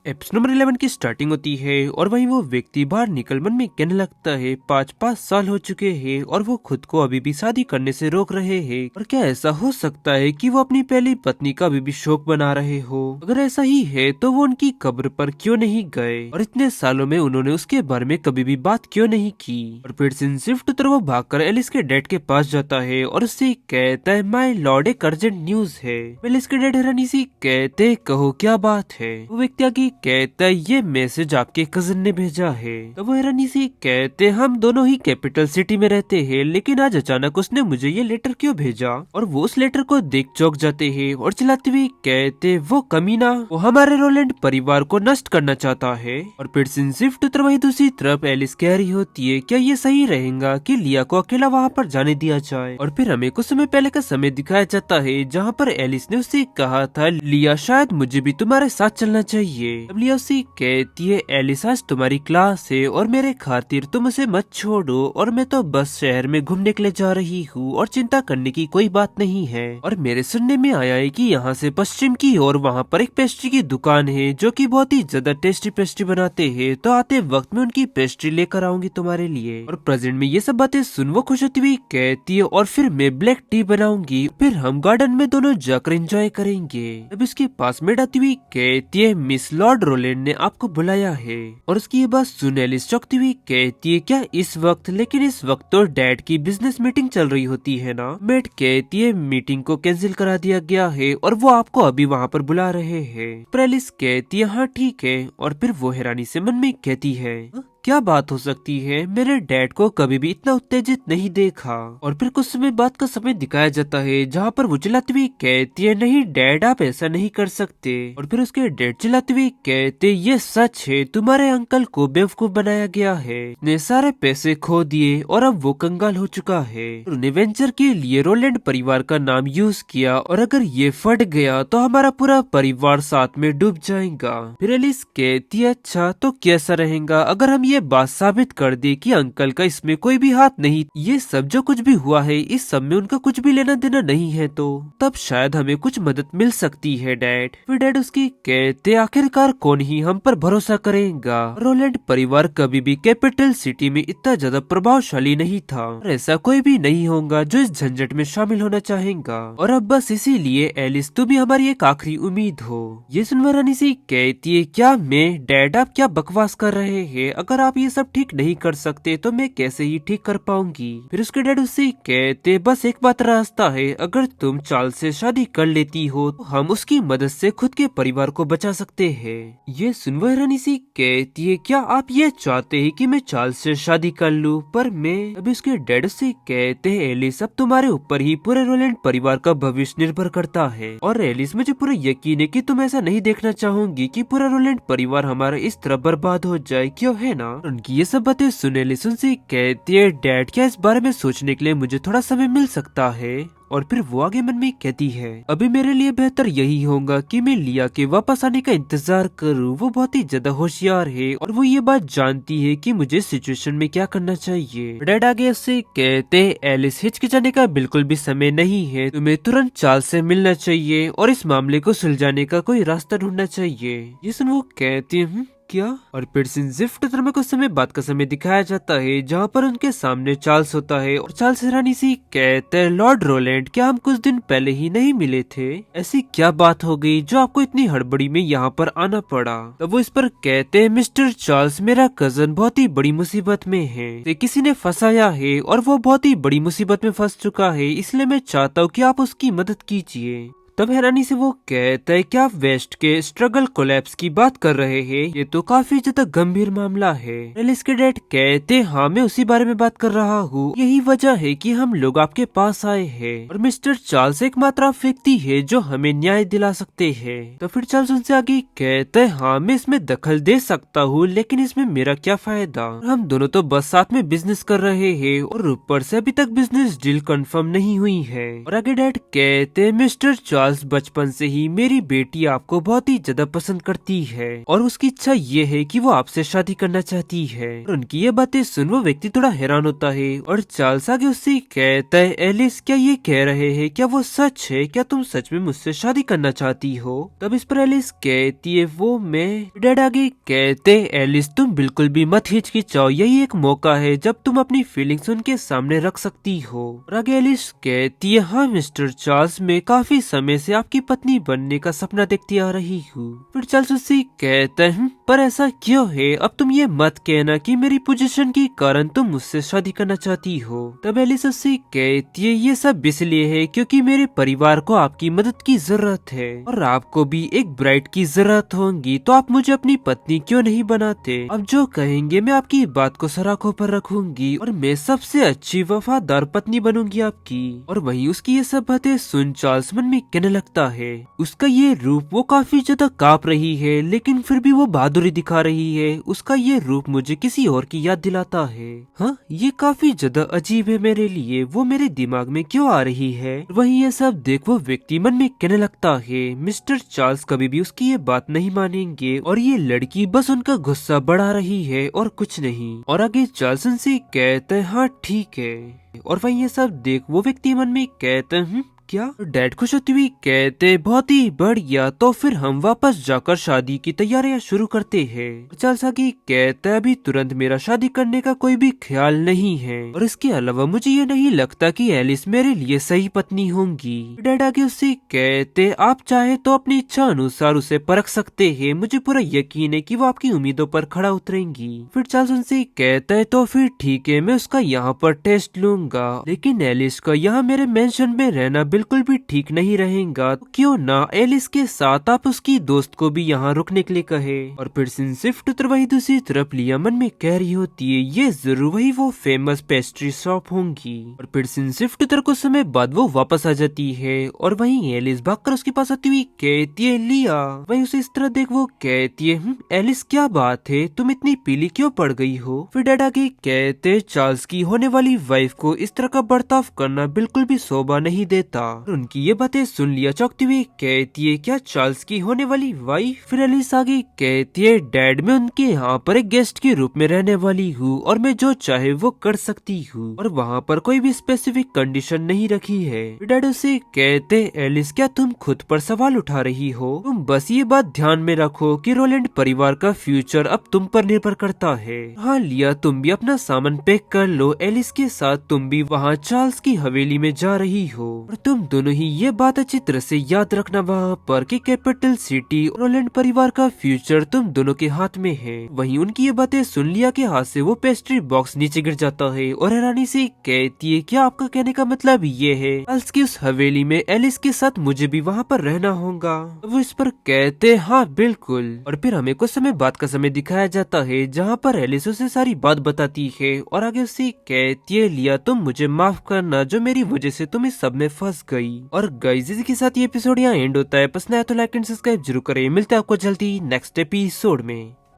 Episode number 11 की starting होती है और वहीं वो व्यक्ति बाहर निकल मन में कहने लगता है 5 साल हो चुके हैं और वो खुद को अभी भी शादी करने से रोक रहे हैं। और क्या ऐसा हो सकता है कि वो अपनी पहली पत्नी का अभी भी शौक बना रहे हो? अगर ऐसा ही है तो वो उनकी कब्र पर क्यों नहीं गए और इतने सालों में उन्होंने उसके बारे में कभी भी बात क्यों नहीं की? और फिर सीन शिफ्ट तो वो भागकर एलिस के डैड के पास जाता है और उससे कहता है माय लॉर्ड एक अर्जेंट न्यूज है। एलिस के डैड हैरानी से कहते कहो क्या बात है? वो व्यक्ति आगे कहता है ये मैसेज आपके कजन ने भेजा है। तो वो हैरानी से कहते हम दोनों ही कैपिटल सिटी में रहते हैं लेकिन आज अचानक उसने मुझे ये लेटर क्यों भेजा? और वो उस लेटर को देख चौंक जाते हैं और चिल्लाते हुए कहते वो कमीना वो हमारे रोलैंड परिवार को नष्ट करना चाहता है। और फिर शिफ्ट तो वही दूसरी तरफ एलिस कह रही होती है क्या ये सही रहेगा कि लिया को अकेला वहाँ पर जाने दिया जाए? और फिर हमें कुछ समय पहले का समय दिखाया जाता है जहाँ पर एलिस ने उससे कहा था लिया शायद मुझे भी तुम्हारे साथ चलना चाहिए। अब लिया उससे कहती है एलिस आज तुम्हारी क्लास है और मेरे खातिर तुम उसे मत छोड़ो और मैं तो बस शहर में घूमने के लिए जा रही हूँ और चिंता करने की कोई बात नहीं है। और मेरे सुनने में आया है कि यहाँ से पश्चिम की ओर वहाँ पर एक पेस्ट्री की दुकान है जो कि बहुत ही ज्यादा टेस्टी पेस्ट्री बनाते हैं, तो आते वक्त में उनकी पेस्ट्री लेकर आऊंगी तुम्हारे लिए। और प्रेजेंट में ये सब बातें सुन वो खुश होती हुई कहती है और फिर मैं ब्लैक टी बनाऊंगी, फिर हम गार्डन में दोनों जाकर एंजॉय करेंगे। अब इसके पास में आती हुई कहती है मिस लॉर्ड रोलैंड ने आपको बुलाया है। और उसकी ये बात सुन एलिस चौंकती हुई कहती है क्या इस वक्त? लेकिन इस वक्त तो डैड की बिजनेस मीटिंग चल रही होती है ना। मेट कहती है मीटिंग को कैंसिल करा दिया गया है और वो आपको अभी वहाँ पर बुला रहे हैं। पर एलिस कहती है हाँ ठीक है। और फिर वो हैरानी से मन में कहती है क्या बात हो सकती है? मेरे डैड को कभी भी इतना उत्तेजित नहीं देखा। और फिर कुछ समय बाद का समय दिखाया जाता है जहाँ पर वो चिल्लाती हुई कहती है नहीं डैड आप ऐसा नहीं कर सकते। और फिर उसके डैड चिल्लाते हुए कहते ये सच है, तुम्हारे अंकल को बेवकूफ बनाया गया है, ने सारे पैसे खो दिए और अब वो कंगाल हो चुका है। उन्हें वेंचर के लिए रोलैंड परिवार का नाम यूज किया और अगर ये फट गया तो हमारा पूरा परिवार साथ में डूब जाएगा। फिर एलिस कहती है अच्छा तो कैसा रहेगा अगर हम ये बात साबित कर दे कि अंकल का इसमें कोई भी हाथ नहीं, ये सब जो कुछ भी हुआ है इस सब में उनका कुछ भी लेना देना नहीं है, तो तब शायद हमें कुछ मदद मिल सकती है डैड। फिर डैड उसकी कहते आखिरकार कौन ही हम पर भरोसा करेगा? रोलैंड परिवार कभी भी कैपिटल सिटी में इतना ज्यादा प्रभावशाली नहीं था और ऐसा कोई भी नहीं होगा जो इस झंझट में शामिल होना चाहेगा। और अब बस इसीलिए एलिस तू भी हमारी एक आखिरी उम्मीद हो। ये सुनकर रानी सी कहती है क्या मैं डैड आप क्या बकवास कर रहे हैं? अगर आप ये सब ठीक नहीं कर सकते तो मैं कैसे ही ठीक कर पाऊंगी? फिर उसके डैड उससे कहते बस एक बात रास्ता है, अगर तुम चार्ल्स से शादी कर लेती हो तो हम उसकी मदद से खुद के परिवार को बचा सकते हैं। ये सुनकर रानी सी कहती है क्या आप ये चाहते हैं कि मैं चार्ल्स से शादी कर लूं? पर मैं अभी उसके डैड से कहते हैं एलिस अब तुम्हारे ऊपर ही पूरे रोलैंड परिवार का भविष्य निर्भर करता है और एलिस मुझे पूरा यकीन है कि तुम ऐसा नहीं देखना चाहोगी कि पूरा रोलैंड परिवार हमारा इस तरह बर्बाद हो जाए, क्यों है ना? उनकी ये सब बातें सुने लिसन से कहती है डैड क्या इस बारे में सोचने के लिए मुझे थोड़ा समय मिल सकता है? और फिर वो आगे मन में कहती है अभी मेरे लिए बेहतर यही होगा कि मैं लिया के वापस आने का इंतजार करूं। वो बहुत ही ज्यादा होशियार है और वो ये बात जानती है कि मुझे सिचुएशन में क्या करना चाहिए। डैड आगे उससे कहते एलिस हिचकिचाने का बिल्कुल भी समय नहीं है, तुम्हें तुरंत चार्ल्स से मिलना चाहिए और इस मामले को सुलझाने का कोई रास्ता ढूंढना चाहिए। ये सुन वो कहती क्या? और फिर शिफ्ट में कुछ समय बाद का समय दिखाया जाता है जहाँ पर उनके सामने चार्ल्स होता है और चार्ल्स हैरानी सी कहते हैं लॉर्ड रोलैंड क्या हम कुछ दिन पहले ही नहीं मिले थे? ऐसी क्या बात हो गई जो आपको इतनी हड़बड़ी में यहाँ पर आना पड़ा? तब वो इस पर कहते हैं मिस्टर चार्ल्स मेरा कजन बहुत ही बड़ी मुसीबत में है, तो किसी ने फंसाया है और वो बहुत ही बड़ी मुसीबत में फंस चुका है, इसलिए मैं चाहता हूँ कि आप उसकी मदद कीजिए। तब हैरानी से वो कहता है क्या आप वेस्ट के स्ट्रगल कोलैप्स की बात कर रहे हैं? ये तो काफी ज्यादा गंभीर मामला है। एलिस के डैड कहते हाँ मैं उसी बारे में बात कर रहा हूँ, यही वजह है कि हम लोग आपके पास आए हैं और मिस्टर चार्ल्स एकमात्र व्यक्ति है जो हमें न्याय दिला सकते हैं। तो फिर चार्ल्स उनसे आगे कहते हैं हाँ मैं इसमें दखल दे सकता हूँ लेकिन इसमें मेरा क्या फायदा? हम दोनों तो बस साथ में बिजनेस कर रहे हैं और ऊपर से अभी तक बिजनेस डील कंफर्म नहीं हुई है। और आगे डैड कहते मिस्टर चार्ल्स चार्ल्स बचपन से ही मेरी बेटी आपको बहुत ही ज्यादा पसंद करती है और उसकी इच्छा ये है कि वो आपसे शादी करना चाहती है। और उनकी ये बातें सुन वो व्यक्ति थोड़ा हैरान होता है और चार्ल्स आगे उससे कहता है, एलिस क्या ये कह रहे हैं, क्या वो सच है, क्या तुम सच में मुझसे शादी करना चाहती हो? तब इस पर एलिस कहती है, वो मैं। डैड आगे कहते, एलिस तुम बिल्कुल भी मत हिचकिचाओ, यही एक मौका है जब तुम अपनी फीलिंग्स उनके सामने रख सकती हो। और आगे एलिस कहती है, हाँ मिस्टर चार्ल्स, मैं काफी समय से आपकी पत्नी बनने का सपना देखती आ रही हूँ। फिर चार्ल्स उससे कहता है, पर ऐसा क्यों है? अब तुम ये मत कहना कि मेरी पोजीशन के कारण तुम मुझसे शादी करना चाहती हो। तब एलिस उससे कहती है, ये सब इसलिए है क्योंकि मेरे परिवार को आपकी मदद की जरूरत है और आपको भी एक ब्राइड की जरूरत होगी, तो आप मुझे अपनी पत्नी क्यों नहीं बनाते? अब जो कहेंगे मैं आपकी बात को सर आंखों पर रखूंगी और मैं सबसे अच्छी वफादार पत्नी बनूंगी आपकी। और वहीं उसकी ये सब बातें सुन चार्ल्स मन में कहने लगता है, उसका ये रूप वो काफी ज्यादा कांप रही है लेकिन फिर भी वो बहादुरी दिखा रही है। उसका ये रूप मुझे किसी और की याद दिलाता है। हाँ, ये काफी ज्यादा अजीब है मेरे लिए, वो मेरे दिमाग में क्यों आ रही है? वहीं ये सब देख वो व्यक्ति मन में कहने लगता है, मिस्टर चार्ल्स कभी भी उसकी ये बात नहीं मानेंगे और ये लड़की बस उनका गुस्सा बढ़ा रही है और कुछ नहीं। और आगे चार्ल्स से कहते हैं, हाँ ठीक है। और वहीं ये सब देख वो व्यक्ति मन में कहते हैं, क्या? डैड खुश होती हुई कहते, बहुत ही बढ़िया, तो फिर हम वापस जाकर शादी की तैयारियां शुरू करते हैं। चार्ल्स आगे कहता है, अभी तुरंत मेरा शादी करने का कोई भी ख्याल नहीं है और इसके अलावा मुझे ये नहीं लगता कि एलिस मेरे लिए सही पत्नी होंगी। डैड आगे उससे कहते, आप चाहे तो अपनी इच्छा अनुसार उसे परख सकते हैं, मुझे पूरा यकीन है कि वो आपकी उम्मीदों पर खड़ा उतरेंगी। फिर चार्ल्स उनसे कहता है, तो फिर ठीक है, मैं उसका यहाँ पर टेस्ट लूंगा, लेकिन एलिस का यहाँ मेरे मेंशन में रहना बिल्कुल भी ठीक नहीं रहेगा, तो क्यों ना एलिस के साथ आप उसकी दोस्त को भी यहाँ रुकने के लिए कहे। और फिर सिंसिफ्ट उतर वही दूसरी तरफ लिया मन में कह रही होती है, ये जरूर वही वो फेमस पेस्ट्री शॉप होंगी। और फिर सिंसिफ्ट उतर कुछ समय बाद वो वापस आ जाती है और वहीं एलिस भागकर उसके पास आती हुई कहती है, लिया। वहीं उसे इस तरह देख वो कहती है, एलिस क्या बात है, तुम इतनी पीली क्यों पड़ गई हो? फिर डैड आगे कहते, चार्ल्स की होने वाली वाइफ को इस तरह का बर्ताव करना बिल्कुल भी शोभा नहीं देता। और उनकी ये बातें सुन लिया चौंकती हुई कहती है, क्या चार्ल्स की होने वाली वाइफ? फिर एलिस आगे कहती है, डैड मैं उनके यहाँ पर एक गेस्ट के रूप में रहने वाली हूँ और मैं जो चाहे वो कर सकती हूँ और वहाँ पर कोई भी स्पेसिफिक कंडीशन नहीं रखी है। डैड उसे कहते, एलिस क्या तुम खुद पर सवाल उठा रही हो? तुम बस ये बात ध्यान में रखो कि रोलैंड परिवार का फ्यूचर अब तुम पर निर्भर करता है। हाँ लिया, तुम भी अपना सामान पैक कर लो, एलिस के साथ तुम भी वहाँ चार्ल्स की हवेली में जा रही हो और तुम दोनों ही ये बात अच्छी तरह से याद रखना वहाँ पर कि कैपिटल सिटी और रोलैंड परिवार का फ्यूचर तुम दोनों के हाथ में है। वहीं उनकी ये बातें सुन लिया के हाथ से वो पेस्ट्री बॉक्स नीचे गिर जाता है और हैरानी से कहती है, क्या आपका कहने का मतलब ये है चार्ल्स की उस हवेली में एलिस के साथ मुझे भी वहाँ पर रहना होगा? वो इस पर कहते, हाँ बिल्कुल। और फिर हमें कुछ समय बाद का समय दिखाया जाता है जहाँ पर एलिस उसे सारी बात बताती है और आगे उसे कहती है, लिया तुम मुझे माफ करना जो मेरी वजह से तुम इस सब में फंस गई। और गाइस इसी के साथ ये एपिसोड यहाँ एंड होता है। पसंद आया तो लाइक एंड सब्सक्राइब जरूर करें। मिलते हैं आपको जल्दी नेक्स्ट एपिसोड में।